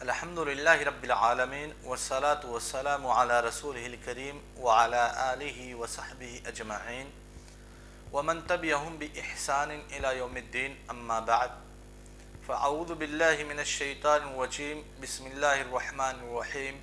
الحمدللہ رب العالمین والصلاة والسلام علی رسولہ الکریم وعلی آلہ وصحبہ اجمعین ومن تبعہم بإحسان الی یوم الدین اما بعد فاعوذ باللہ من الشیطان الرجیم بسم اللہ الرحمن الرحیم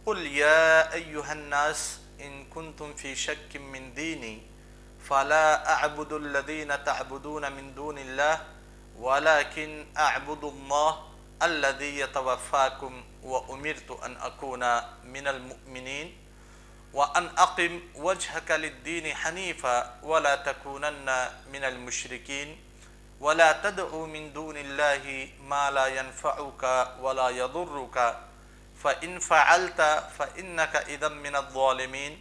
قل یا ایہا الناس ان کنتم فی شک من دینی فلا اعبد الذین تعبدون من دون اللہ ولكن اعبد اللہ الذي يتوفاكم وأمرت أن أكون من المؤمنين وأن أقم وجهك للدين حنيفا ولا تكونن من المشركين ولا تدعو من دون الله ما لا ينفعك ولا يضرك فإن فعلت فإنك إذا من الظالمين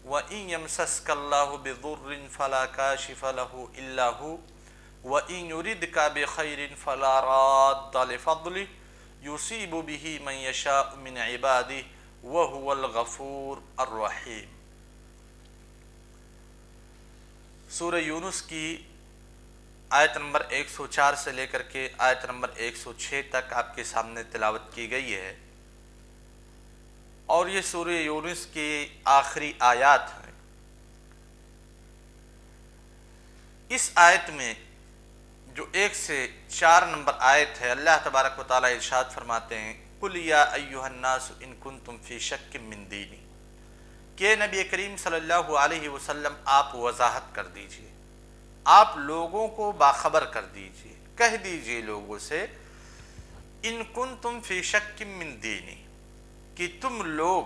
وإن يمسسك الله بضر فلا كاشف له إلا هو وَإِن يُرِدْكَ بِخَيْرٍ فَلَا رَادَّ لِفَضْلِهِ يُصِيبُ بِهِ مَن يَشَاءُ مِنْ عِبَادِهِ وَهُوَ الْغَفُورُ الرَّحِيمُ۔ سورہ یونس کی آیت نمبر 104 سے لے کر کے آیت نمبر 106 تک آپ کے سامنے تلاوت کی گئی ہے، اور یہ سورہ یونس کی آخری آیات ہیں۔ اس آیت میں جو 1 سے 4 نمبر آیت ہے، اللہ تبارک و تعالیٰ ارشاد فرماتے ہیں قُلْ يَا أَيُّهَا النَّاسُ إِن كُنتُمْ فِي شَكٍّ مِّن دِينِي، کہ نبی کریم صلی اللہ علیہ وسلم آپ وضاحت کر دیجئے، آپ لوگوں کو باخبر کر دیجئے، کہہ دیجئے لوگوں سے ان کنتم فی شک من دینی، کہ تم لوگ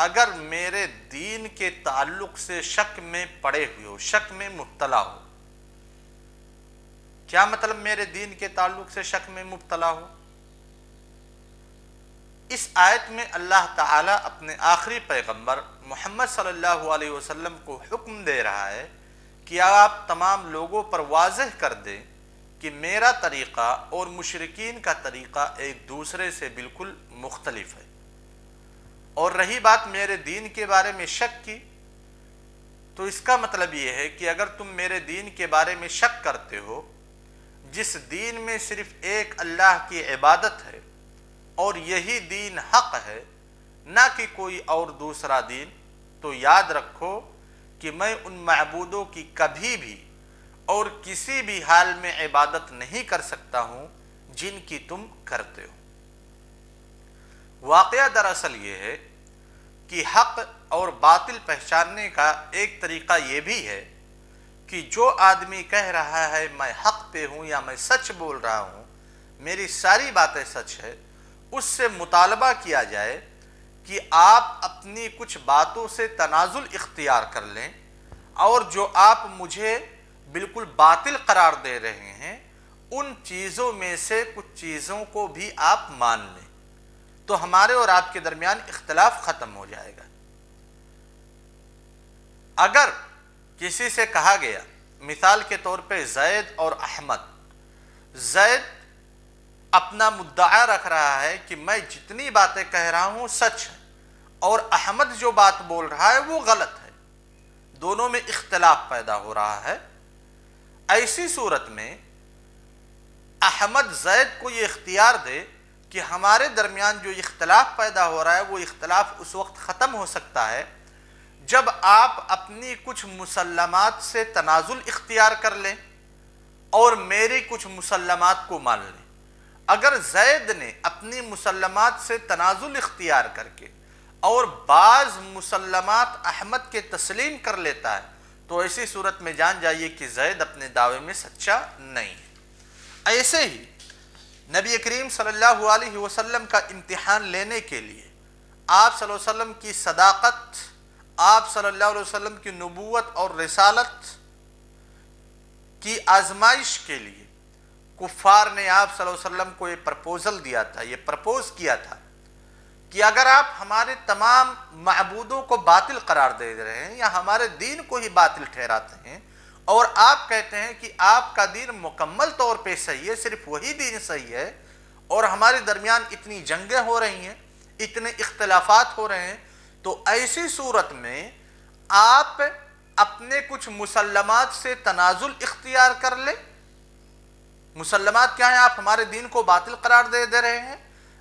اگر میرے دین کے تعلق سے شک میں پڑے ہوئے ہو، شک میں مبتلا ہو۔ کیا مطلب میرے دین کے تعلق سے شک میں مبتلا ہو؟ اس آیت میں اللہ تعالیٰ اپنے آخری پیغمبر محمد صلی اللہ علیہ وسلم کو حکم دے رہا ہے کہ آپ تمام لوگوں پر واضح کر دیں کہ میرا طریقہ اور مشرکین کا طریقہ ایک دوسرے سے بالکل مختلف ہے۔ اور رہی بات میرے دین کے بارے میں شک کی، تو اس کا مطلب یہ ہے کہ اگر تم میرے دین کے بارے میں شک کرتے ہو، جس دین میں صرف ایک اللہ کی عبادت ہے اور یہی دین حق ہے، نہ کہ کوئی اور دوسرا دین، تو یاد رکھو کہ میں ان معبودوں کی کبھی بھی اور کسی بھی حال میں عبادت نہیں کر سکتا ہوں جن کی تم کرتے ہو۔ واقعہ دراصل یہ ہے کہ حق اور باطل پہچاننے کا ایک طریقہ یہ بھی ہے کہ جو آدمی کہہ رہا ہے میں حق پہ ہوں یا میں سچ بول رہا ہوں، میری ساری باتیں سچ ہے، اس سے مطالبہ کیا جائے کہ آپ اپنی کچھ باتوں سے تنازل اختیار کر لیں، اور جو آپ مجھے بالکل باطل قرار دے رہے ہیں ان چیزوں میں سے کچھ چیزوں کو بھی آپ مان لیں، تو ہمارے اور آپ کے درمیان اختلاف ختم ہو جائے گا۔ اگر کسی سے کہا گیا، مثال کے طور پہ زید اور احمد، زید اپنا مدعا رکھ رہا ہے کہ میں جتنی باتیں کہہ رہا ہوں سچ ہے، اور احمد جو بات بول رہا ہے وہ غلط ہے، دونوں میں اختلاف پیدا ہو رہا ہے۔ ایسی صورت میں احمد زید کو یہ اختیار دے کہ ہمارے درمیان جو اختلاف پیدا ہو رہا ہے وہ اختلاف اس وقت ختم ہو سکتا ہے جب آپ اپنی کچھ مسلمات سے تنازل اختیار کر لیں اور میری کچھ مسلمات کو مان لیں۔ اگر زید نے اپنی مسلمات سے تنازل اختیار کر کے اور بعض مسلمات احمد کے تسلیم کر لیتا ہے، تو ایسی صورت میں جان جائیے کہ زید اپنے دعوے میں سچا نہیں ہے۔ ایسے ہی نبی کریم صلی اللہ علیہ وسلم کا امتحان لینے کے لیے، آپ صلی اللہ علیہ وسلم کی صداقت، آپ صلی اللہ علیہ وسلم کی نبوت اور رسالت کی آزمائش کے لیے کفار نے آپ صلی اللہ علیہ وسلم کو یہ پرپوزل دیا تھا، یہ پرپوز کیا تھا کہ اگر آپ ہمارے تمام معبودوں کو باطل قرار دے رہے ہیں یا ہمارے دین کو ہی باطل ٹھہراتے ہیں، اور آپ کہتے ہیں کہ آپ کا دین مکمل طور پہ صحیح ہے، صرف وہی دین صحیح ہے، اور ہمارے درمیان اتنی جنگیں ہو رہی ہیں، اتنے اختلافات ہو رہے ہیں، تو ایسی صورت میں آپ اپنے کچھ مسلمات سے تنازل اختیار کر لیں۔ مسلمات کیا ہیں؟ آپ ہمارے دین کو باطل قرار دے رہے ہیں،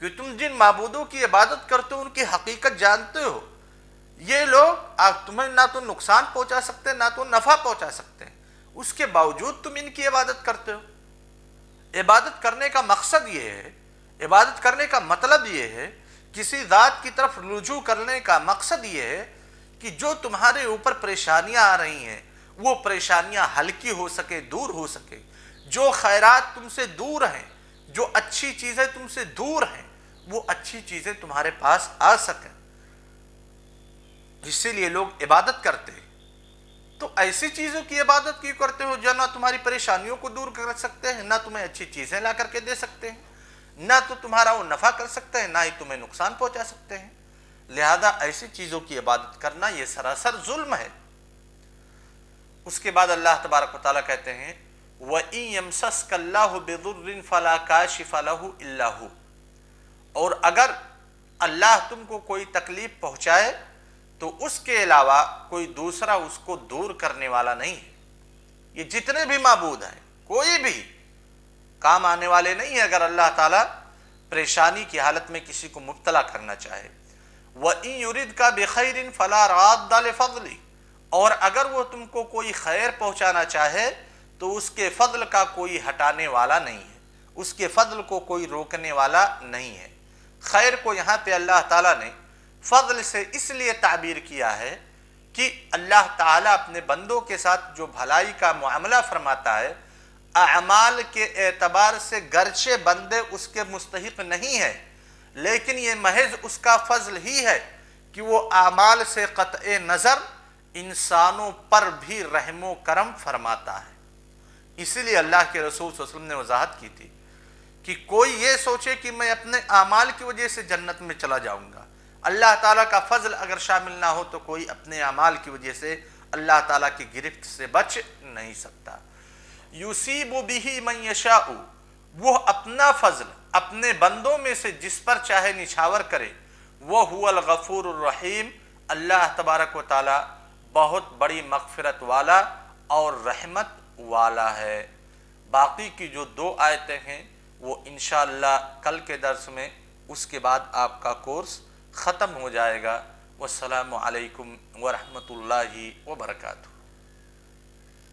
کہ تم جن معبودوں کی عبادت کرتے ہو ان کی حقیقت جانتے ہو، یہ لوگ تمہیں نہ تو نقصان پہنچا سکتے نہ تو نفع پہنچا سکتے ہیں، اس کے باوجود تم ان کی عبادت کرتے ہو۔ عبادت کرنے کا مقصد یہ ہے، عبادت کرنے کا مطلب یہ ہے، کسی ذات کی طرف رجوع کرنے کا مقصد یہ ہے کہ جو تمہارے اوپر پریشانیاں آ رہی ہیں وہ پریشانیاں ہلکی ہو سکے، دور ہو سکے، جو خیرات تم سے دور ہیں، جو اچھی چیزیں تم سے دور ہیں، وہ اچھی چیزیں تمہارے پاس آ سکیں، اسی لیے لوگ عبادت کرتے ہیں۔ تو ایسی چیزوں کی عبادت کیوں کرتے ہو جو نہ تمہاری پریشانیوں کو دور کر سکتے ہیں، نہ تمہیں اچھی چیزیں لا کر کے دے سکتے ہیں، نہ تو تمہارا وہ نفع کر سکتے ہیں، نہ ہی تمہیں نقصان پہنچا سکتے ہیں۔ لہذا ایسی چیزوں کی عبادت کرنا یہ سراسر ظلم ہے۔ اس کے بعد اللہ تبارک و تعالیٰ کہتے ہیں وَإِن يَمْسَسْكَ اللَّهُ بِضُرٍّ فَلَا كَاشِفَ لَهُ إِلَّا هُوَ، اور اگر اللہ تم کو کوئی تکلیف پہنچائے تو اس کے علاوہ کوئی دوسرا اس کو دور کرنے والا نہیں ہے۔ یہ جتنے بھی معبود ہیں کوئی بھی کام آنے والے نہیں ہیں اگر اللہ تعالیٰ پریشانی کی حالت میں کسی کو مبتلا کرنا چاہے۔ وَإِن يُرِدْكَ بِخَيْرٍ فَلَا رَادَّ لِفَضْلِهِ، اور اگر وہ تم کو کوئی خیر پہنچانا چاہے تو اس کے فضل کا کوئی ہٹانے والا نہیں ہے، اس کے فضل کو کوئی روکنے والا نہیں ہے۔ خیر کو یہاں پہ اللہ تعالیٰ نے فضل سے اس لیے تعبیر کیا ہے کہ اللہ تعالیٰ اپنے بندوں کے ساتھ جو بھلائی کا معاملہ فرماتا ہے، اعمال کے اعتبار سے گرچہ بندے اس کے مستحق نہیں ہیں، لیکن یہ محض اس کا فضل ہی ہے کہ وہ اعمال سے قطع نظر انسانوں پر بھی رحم و کرم فرماتا ہے۔ اسی لیے اللہ کے رسول صلی اللہ علیہ وسلم نے وضاحت کی تھی کہ کوئی یہ سوچے کہ میں اپنے اعمال کی وجہ سے جنت میں چلا جاؤں گا، اللہ تعالیٰ کا فضل اگر شامل نہ ہو تو کوئی اپنے اعمال کی وجہ سے اللہ تعالیٰ کی گرفت سے بچ نہیں سکتا۔ یصیب بہ من یشاء، وہ اپنا فضل اپنے بندوں میں سے جس پر چاہے نچھاور کرے، وہو الغفور الرحیم، اللہ تبارک و تعالیٰ بہت بڑی مغفرت والا اور رحمت والا ہے۔ باقی کی جو 2 آیتیں ہیں وہ انشاءاللہ کل کے درس میں، اس کے بعد آپ کا کورس ختم ہو جائے گا۔ والسلام علیکم ورحمۃ اللہ وبرکاتہ۔